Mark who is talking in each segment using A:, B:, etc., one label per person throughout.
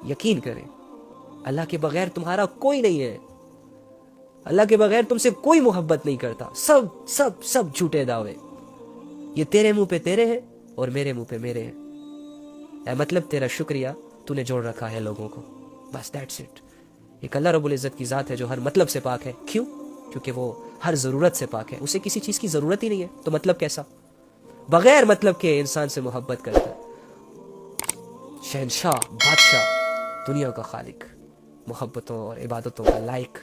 A: یقین کریں اللہ کے بغیر تمہارا کوئی نہیں ہے. اللہ کے بغیر تم سے کوئی محبت نہیں کرتا. سب سب سب جھوٹے دعوے. یہ تیرے منہ پہ تیرے ہیں اور میرے منہ پہ میرے ہیں. اے مطلب تیرا شکریہ, تو نے جوڑ رکھا ہے لوگوں کو, بس دیٹس اٹ. ایک اللہ رب العزت کی ذات ہے جو ہر مطلب سے پاک ہے. کیوں؟ کیونکہ وہ ہر ضرورت سے پاک ہے. اسے کسی چیز کی ضرورت ہی نہیں ہے, تو مطلب کیسا؟ بغیر مطلب کے انسان سے محبت کرتا ہے. شہنشاہ, بادشاہ, دنیا کا خالق, محبتوں اور عبادتوں کا لائق,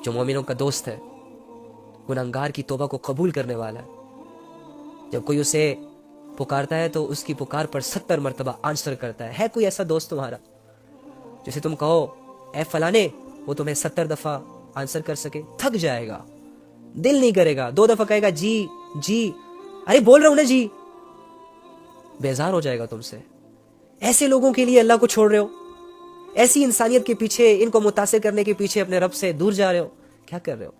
A: جو مومنوں کا دوست ہے, گنہگار کی توبہ کو قبول کرنے والا ہے. جب کوئی اسے پکارتا ہے تو اس کی پکار پر 70 مرتبہ آنسر کرتا ہے. ہے کوئی ایسا دوست تمہارا جسے تم کہو اے فلانے, وہ تمہیں 70 دفعہ آنسر کر سکے؟ تھک جائے گا, دل نہیں کرے گا. 2 دفعہ کہے گا جی جی, ارے بول رہا ہوں نا جی, بیزار ہو جائے گا تم سے. ایسے لوگوں کے لیے اللہ کو چھوڑ رہے ہو, ایسی انسانیت کے پیچھے, ان کو متاثر کرنے کے پیچھے اپنے رب سے دور جا رہے ہو. کیا کر رہے ہو؟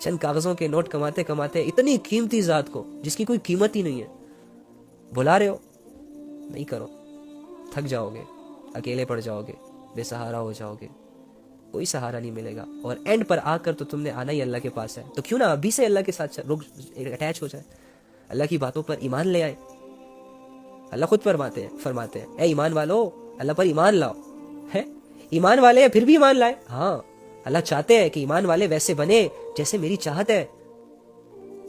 A: چند کاغذوں کے نوٹ کماتے کماتے اتنی قیمتی ذات کو جس کی کوئی قیمت ہی نہیں ہے بلا رہے ہو. نہیں کرو, تھک جاؤ گے, اکیلے پڑ جاؤ گے, بے سہارا ہو جاؤ گے, کوئی سہارا نہیں ملے گا. اور اینڈ پر آ کر تو تم نے آنا ہی اللہ کے پاس ہے, تو کیوں نہ ابھی سے اللہ کے ساتھ اٹیچ ہو جائے, اللہ کی باتوں پر ایمان لے آئے. اللہ خود فرماتے ہیں اے ایمان والو, اللہ پر ایمان لاؤ. ہے ایمان والے ہیں پھر بھی ایمان لائے. ہاں, اللہ چاہتے ہیں کہ ایمان والے ویسے بنے جیسے میری چاہت ہے.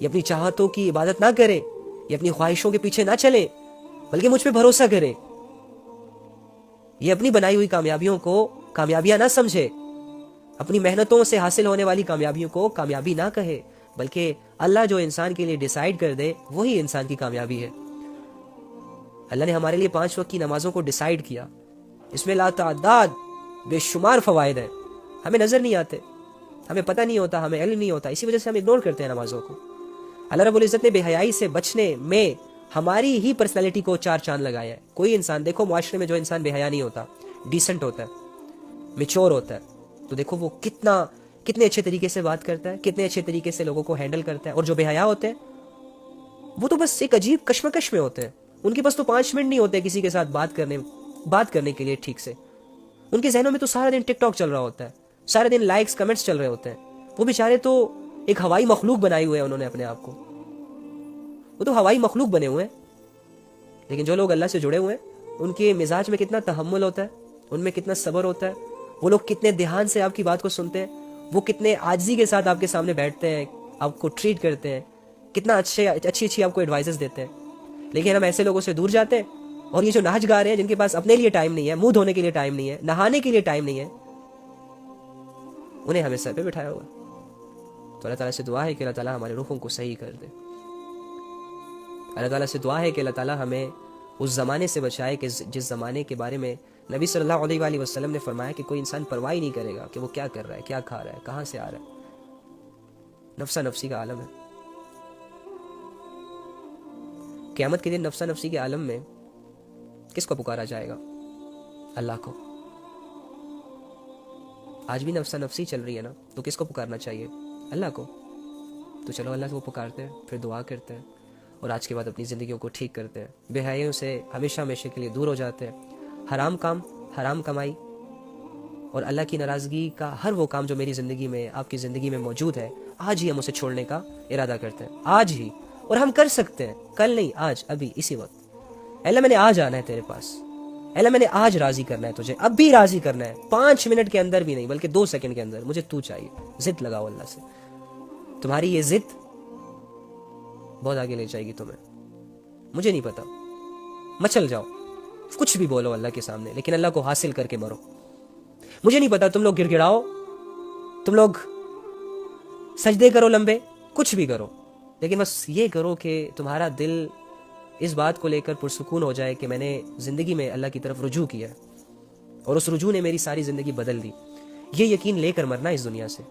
A: یہ اپنی چاہتوں کی عبادت نہ کرے, یہ اپنی خواہشوں کے پیچھے نہ چلے, بلکہ مجھ پہ بھروسہ کرے. یہ اپنی بنائی ہوئی کامیابیوں کو کامیابیاں نہ سمجھے, اپنی محنتوں سے حاصل ہونے والی کامیابیوں کو کامیابی نہ کہے, بلکہ اللہ جو انسان کے لیے ڈیسائیڈ کر دے وہی انسان کی کامیابی ہے. اللہ نے ہمارے لیے 5 وقت کی نمازوں کو ڈیسائیڈ کیا. اس میں لا تعداد بے شمار فوائد ہیں, ہمیں نظر نہیں آتے, ہمیں پتہ نہیں ہوتا, ہمیں علم نہیں ہوتا, اسی وجہ سے ہم اگنور کرتے ہیں نمازوں کو. اللہ رب العزت نے بے حیائی سے بچنے میں ہماری ہی پرسنالٹی کو 4 چاند لگایا ہے. کوئی انسان دیکھو معاشرے میں جو انسان بے حیا نہیں ہوتا, ڈیسنٹ ہوتا ہے, میچور ہوتا ہے, تو دیکھو وہ کتنے اچھے طریقے سے بات کرتا ہے, کتنے اچھے طریقے سے لوگوں کو ہینڈل کرتا ہے. اور جو بے حیا ہوتے ہیں وہ تو بس ایک عجیب کشمکش میں ہوتے ہیں. ان کے پاس تو 5 منٹ نہیں ہوتے کسی کے ساتھ بات کرنے کے لیے ٹھیک سے. ان کے ذہنوں میں تو سارا دن ٹک ٹاک چل رہا ہوتا ہے, سارے دن لائکس کمنٹس چل رہے ہوتے ہیں. وہ بیچارے تو ایک ہوائی مخلوق بنائی ہوئے ہیں انہوں نے اپنے آپ کو, وہ تو ہوائی مخلوق بنے ہوئے ہیں. لیکن جو لوگ اللہ سے جڑے ہوئے ہیں ان کے مزاج میں کتنا تحمل ہوتا ہے, ان میں کتنا صبر ہوتا ہے, وہ لوگ کتنے دھیان سے آپ کی بات کو سنتے ہیں, وہ کتنے عاجزی کے ساتھ آپ کے سامنے بیٹھتے ہیں, آپ کو ٹریٹ کرتے ہیں, کتنا اچھی آپ کو ایڈوائزز دیتے ہیں. لیکن ہم ایسے لوگوں سے دور جاتے ہیں, اور یہ جو ناچ گا رہے ہیں جن کے پاس اپنے لیے ٹائم نہیں ہے, منہ دھونے کے لیے ٹائم نہیں ہے, نہانے کے لیے ٹائم نہیں ہے, انہیں ہمیں سر پہ بٹھایا ہوا. تو اللہ تعالیٰ سے دعا ہے کہ اللہ تعالیٰ ہمارے رخوں کو صحیح کر دے. اللہ تعالیٰ سے دعا ہے کہ اللہ تعالیٰ ہمیں اس زمانے سے بچائے کہ جس زمانے کے بارے میں نبی صلی اللہ علیہ وآلہ وسلم نے فرمایا کہ کوئی انسان پرواہ ہی نہیں کرے گا کہ وہ کیا کر رہا ہے, کیا کھا رہا ہے, کہاں سے آ رہا ہے. نفسا نفسی کا عالم ہے. قیامت کے دن نفسا نفسی کے عالم میں کس کو پکارا جائے گا؟ اللہ کو. آج بھی نفسا نفسی چل رہی ہے نا, تو کس کو پکارنا چاہیے؟ اللہ کو. تو چلو اللہ کو پکارتے ہیں, پھر دعا کرتے ہیں, اور آج کے بعد اپنی زندگیوں کو ٹھیک کرتے ہیں, بے حیائیوں سے ہمیشہ کے لیے دور ہو جاتے ہیں. حرام کام, حرام کمائی اور اللہ کی ناراضگی کا ہر وہ کام جو میری زندگی میں, آپ کی زندگی میں موجود ہے, آج ہی ہم اسے چھوڑنے کا ارادہ کرتے ہیں, آج ہی. اور ہم کر سکتے ہیں, کل نہیں, آج, ابھی, اسی وقت. اللہ میں نے آج آنا ہے تیرے پاس, اللہ میں نے آج راضی کرنا ہے تجھے, اب بھی راضی کرنا ہے, 5 منٹ کے اندر بھی نہیں بلکہ 2 سیکنڈ کے اندر مجھے تو چاہیے. ضد لگاؤ اللہ سے, تمہاری یہ ضد بہت آگے لے جائے گی تمہیں. مجھے نہیں پتا, مچل جاؤ, کچھ بھی بولو اللہ کے سامنے, لیکن اللہ کو حاصل کر کے مرو. مجھے نہیں پتا, تم لوگ گر گڑاؤ, تم لوگ سجدے کرو لمبے, کچھ بھی کرو, لیکن بس یہ کرو کہ تمہارا دل اس بات کو لے کر پرسکون ہو جائے کہ میں نے زندگی میں اللہ کی طرف رجوع کیا ہے, اور اس رجوع نے میری ساری زندگی بدل دی. یہ یقین لے کر مرنا اس دنیا سے.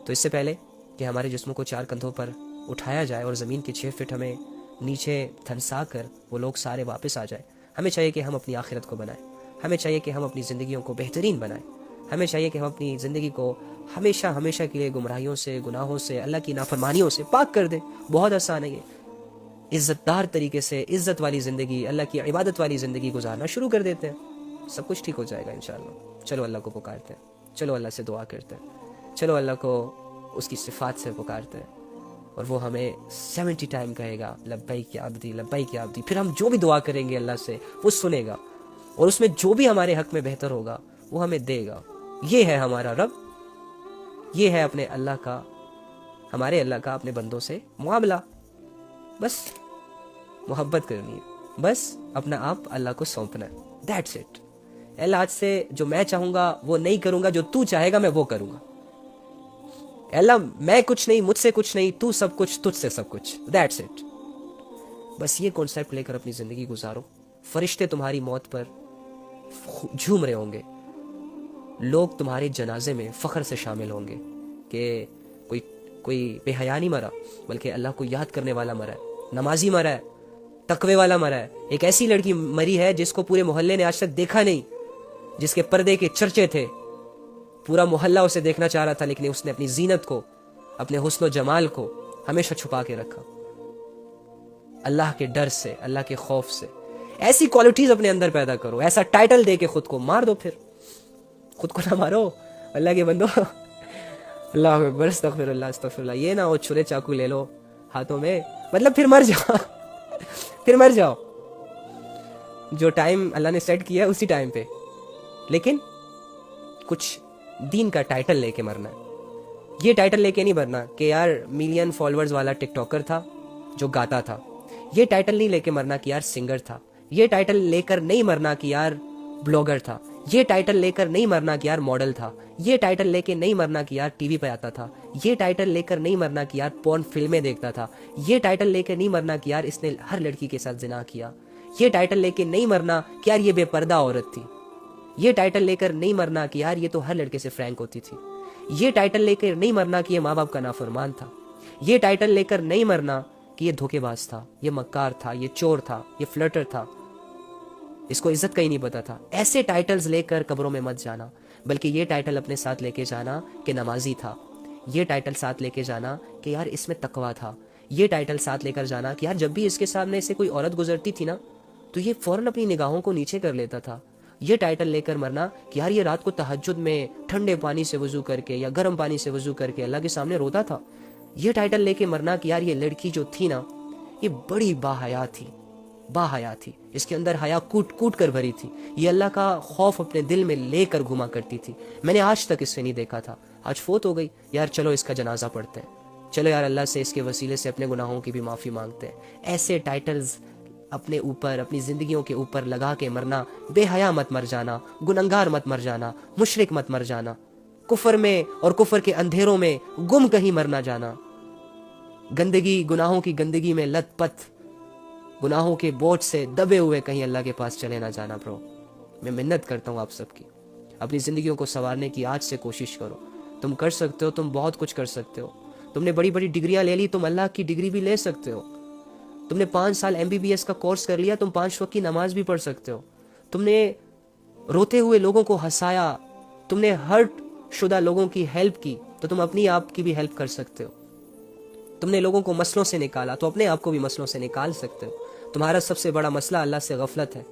A: تو اس سے پہلے کہ ہمارے جسموں کو 4 کندھوں پر اٹھایا جائے اور زمین کے 6 فٹ ہمیں نیچے دھنسا کر وہ لوگ سارے واپس آ جائے, ہمیں چاہیے کہ ہم اپنی آخرت کو بنائیں, ہمیں چاہیے کہ ہم اپنی زندگیوں کو بہترین بنائیں, ہمیں چاہیے کہ ہم اپنی زندگی کو ہمیشہ کے لیے گمراہیوں سے, گناہوں سے, اللہ کی نافرمانیوں سے پاک کر دیں. بہت آسان ہے یہ, عزت دار طریقے سے عزت والی زندگی، اللہ کی عبادت والی زندگی گزارنا شروع کر دیتے ہیں، سب کچھ ٹھیک ہو جائے گا انشاءاللہ۔ چلو اللہ کو پکارتے ہیں، چلو اللہ سے دعا کرتے ہیں، چلو اللہ کو اس کی صفات سے پکارتے ہیں، اور وہ ہمیں 70 ٹائم کہے گا لبیک یا عبدی لبیک یا عبدی۔ پھر ہم جو بھی دعا کریں گے اللہ سے وہ سنے گا، اور اس میں جو بھی ہمارے حق میں بہتر ہوگا وہ ہمیں دے گا۔ یہ ہے ہمارا رب، یہ ہے اپنے اللہ کا، ہمارے اللہ کا اپنے بندوں سے معاملہ۔ بس محبت کرنی ہے، بس اپنا آپ اللہ کو سونپنا ہے، دیٹس اٹ۔ اللہ آج سے جو میں چاہوں گا وہ نہیں کروں گا، جو تو چاہے گا میں وہ کروں گا۔ اللہ میں کچھ نہیں، مجھ سے کچھ نہیں، تو سب کچھ، تجھ سے سب کچھ، دیٹس اٹ۔ بس یہ کانسیپٹ لے کر اپنی زندگی گزارو۔ فرشتے تمہاری موت پر جھوم رہے ہوں گے، لوگ تمہارے جنازے میں فخر سے شامل ہوں گے کہ کوئی بے حیا نہیں مرا، بلکہ اللہ کو یاد کرنے والا مرا ہے، نمازی مرا ہے، تقوی والا مرا ہے۔ ایک ایسی لڑکی مری ہے جس کو پورے محلے نے آج تک دیکھا نہیں، جس کے پردے کے چرچے تھے، پورا محلہ اسے دیکھنا چاہ رہا تھا، لیکن اس نے اپنی زینت کو، اپنے حسن و جمال کو ہمیشہ چھپا کے رکھا، اللہ کے ڈر سے، اللہ کے خوف سے۔ ایسی کوالٹیز اپنے اندر پیدا کرو، ایسا ٹائٹل دے کے خود کو مار دو، پھر خود کو نہ مارو اللہ کے بندو۔ اللہ اکبر، استغفر اللہ استغفر اللہ۔ یہ نہ ہو چھرے چاقو لے لو ہاتھوں میں، مطلب پھر مر جاؤ، پھر مر جاؤ۔ جو ٹائم اللہ نے سیٹ کیا ہے اسی ٹائم پہ، لیکن کچھ دین کا ٹائٹل لے کے مرنا ہے۔ یہ ٹائٹل لے کے نہیں مرنا کہ یار ملین فالوورز والا ٹک ٹاکر تھا جو گاتا تھا۔ یہ ٹائٹل نہیں لے کے مرنا کہ یار سنگر تھا۔ یہ ٹائٹل لے کر نہیں مرنا کہ یار بلاگر تھا۔ یہ ٹائٹل لے کر نہیں مرنا کہ یار ماڈل تھا۔ یہ ٹائٹل لے کے نہیں مرنا کہ یار ٹی وی پہ آتا تھا۔ یہ ٹائٹل لے کر نہیں مرنا کہ یار پورن فلمیں دیکھتا تھا۔ یہ ٹائٹل لے کے نہیں مرنا کہ یار اس نے ہر لڑکی کے ساتھ زنا کیا۔ یہ ٹائٹل لے کے نہیں مرنا کہ یار یہ بے پردہ عورت تھی۔ یہ ٹائٹل لے کر نہیں مرنا کہ یار یہ تو ہر لڑکے سے فرینک ہوتی تھی۔ یہ ٹائٹل لے کر نہیں مرنا کہ یہ ماں باپ کا نافرمان تھا۔ یہ ٹائٹل لے کر نہیں مرنا کہ یہ دھوکے باز تھا، یہ مکار تھا، یہ چور تھا، یہ فلرٹر تھا، اس کو عزت کا ہی نہیں پتا تھا۔ ایسے ٹائٹلز لے کر قبروں میں مت جانا، بلکہ یہ ٹائٹل اپنے ساتھ لے کے جانا کہ نمازی تھا۔ یہ ٹائٹل ساتھ لے کے جانا کہ یار اس میں تقویٰ تھا۔ یہ ٹائٹل ساتھ لے کر جانا کہ یار جب بھی اس کے سامنے سے کوئی عورت گزرتی تھی نا تو یہ فوراً اپنی نگاہوں کو نیچے کر لیتا تھا۔ یہ ٹائٹل لے کر مرنا کہ یار یہ رات کو تہجد میں ٹھنڈے پانی سے وضو کر کے یا گرم پانی سے وضو کر کے اللہ کے سامنے روتا تھا۔ یہ ٹائٹل لے کے مرنا کہ یار یہ لڑکی جو تھی نا یہ بڑی باحیا تھی، باحیا تھی، اس کے اندر حیا کوٹ کوٹ کر بھری تھی، یہ اللہ کا خوف اپنے دل میں لے کر گھما کرتی تھی، میں نے آج تک اس سے نہیں دیکھا تھا، آج فوت ہو گئی، یار چلو اس کا جنازہ پڑھتے ہیں، چلو یار اللہ سے اس کے وسیلے سے اپنے گناہوں کی بھی معافی مانگتے ہیں۔ ایسے ٹائٹلز اپنے اوپر، اپنی زندگیوں کے اوپر لگا کے مرنا، بے حیا مت مر جانا، گنہگار مت مر جانا، مشرک مت مر جانا، کفر میں اور کفر کے اندھیروں میں گم کہیں مر نہ جانا، گندگی، گناہوں کی گندگی میں لت پت، گناہوں کے بوجھ سے دبے ہوئے کہیں اللہ کے پاس چلے نہ جانا۔ برو میں منت کرتا ہوں آپ سب کی، اپنی زندگیوں کو سنوارنے کی آج سے کوشش کرو۔ تم کر سکتے ہو، تم بہت کچھ کر سکتے ہو، تم نے بڑی بڑی ڈگریاں لے لی، تم اللہ کی ڈگری بھی لے سکتے ہو، تم نے 5 سال MBBS کا کورس کر لیا، تم 5 وقت کی نماز بھی پڑھ سکتے ہو، تم نے روتے ہوئے لوگوں کو ہنسایا، تم نے ہرٹ شدہ لوگوں کی ہیلپ کی، تو تم اپنی آپ کی بھی ہیلپ کر سکتے ہو، تم نے لوگوں کو مسئلوں سے نکالا تو اپنے آپ کو بھی مسئلوں سے نکال سکتے ہو۔ تمہارا سب سے بڑا مسئلہ اللہ سے غفلت ہے،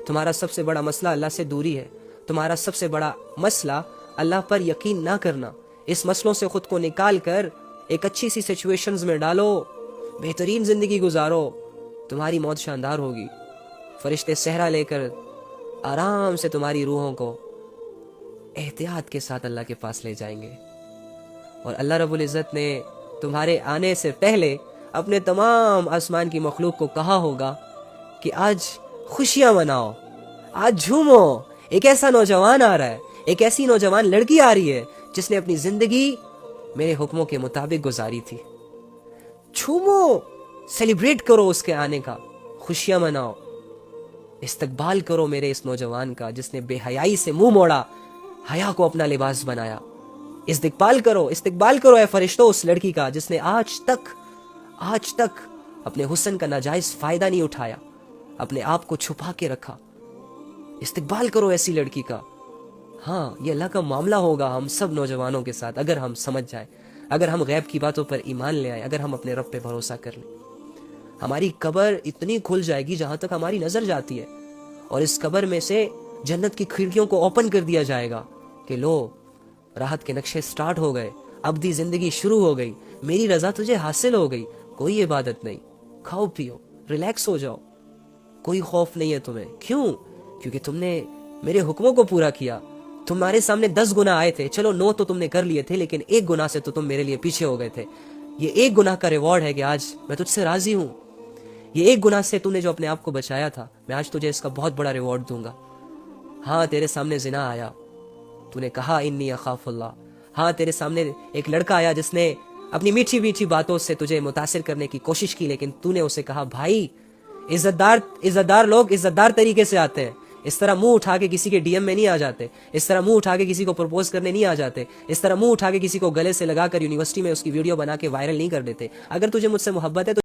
A: تمہارا سب سے بڑا مسئلہ اللہ سے دوری ہے، تمہارا سب سے بڑا مسئلہ اللہ پر یقین نہ کرنا۔ اس مسئلوں سے خود کو نکال کر ایک اچھی سی سچویشنز میں ڈالو، بہترین زندگی گزارو، تمہاری موت شاندار ہوگی۔ فرشتے صحرا لے کر آرام سے تمہاری روحوں کو احتیاط کے ساتھ اللہ کے پاس لے جائیں گے، اور اللہ رب العزت نے تمہارے آنے سے پہلے اپنے تمام آسمان کی مخلوق کو کہا ہوگا کہ آج خوشیاں مناؤ، آج جھومو، ایک ایسا نوجوان آ رہا ہے، ایک ایسی نوجوان لڑکی آ رہی ہے جس نے اپنی زندگی میرے حکموں کے مطابق گزاری تھی۔ جھومو، سیلیبریٹ کرو اس کے آنے کا، خوشیاں مناؤ، استقبال کرو میرے اس نوجوان کا جس نے بے حیائی سے منہ موڑا، حیا کو اپنا لباس بنایا۔ استقبال کرو اے فرشتوں اس لڑکی کا جس نے آج تک اپنے حسن کا ناجائز فائدہ نہیں اٹھایا، اپنے آپ کو چھپا کے رکھا۔ استقبال کرو ایسی لڑکی کا۔ ہاں، یہ اللہ کا معاملہ ہوگا ہم سب نوجوانوں کے ساتھ اگر ہم سمجھ جائیں، اگر ہم غیب کی باتوں پر ایمان لے آئیں، اگر ہم اپنے رب پہ بھروسہ کر لیں۔ ہماری قبر اتنی کھل جائے گی جہاں تک ہماری نظر جاتی ہے, اور اس قبر میں سے جنت کی کھڑکیوں کو اوپن کر دیا جائے گا کہ لو راحت کے نقشے سٹارٹ ہو گئے, ابدی زندگی شروع ہو گئی, میری رضا تجھے حاصل ہو گئی, کوئی عبادت نہیں, کھاؤ پیو ریلیکس ہو جاؤ, کوئی خوف نہیں ہے تمہیں. کیوں؟ کیونکہ تم نے میرے حکموں کو پورا کیا. تمہارے سامنے 10 گناہ آئے تھے, چلو 9 تو تم نے کر لیے تھے, لیکن ایک گناہ سے تو تم میرے لیے پیچھے ہو گئے تھے. یہ ایک گناہ کا ریوارڈ ہے کہ آج میں تجھ سے راضی ہوں. یہ ایک گناہ سے تو نے جو اپنے آپ کو بچایا تھا, میں آج تجھے اس کا بہت بڑا ریوارڈ دوں گا. ہاں تیرے سامنے زنا آیا, تو نے کہا انی اخاف اللہ. ہاں تیرے سامنے ایک لڑکا آیا جس نے اپنی میٹھی میٹھی باتوں سے تجھے متاثر کرنے کی کوشش کی, لیکن تو نے اسے کہا بھائی عزت دار لوگ عزت دار طریقے سے آتے ہیں, اس طرح منہ اٹھا کے کسی کے ڈی ایم میں نہیں آ جاتے, اس طرح منہ اٹھا کے کسی کو پرپوز کرنے نہیں آ جاتے, اس طرح منہ اٹھا کے کسی کو گلے سے لگا کر یونیورسٹی میں اس کی ویڈیو بنا کے وائرل نہیں کر دیتے. اگر تجھے مجھ سے محبت ہے تو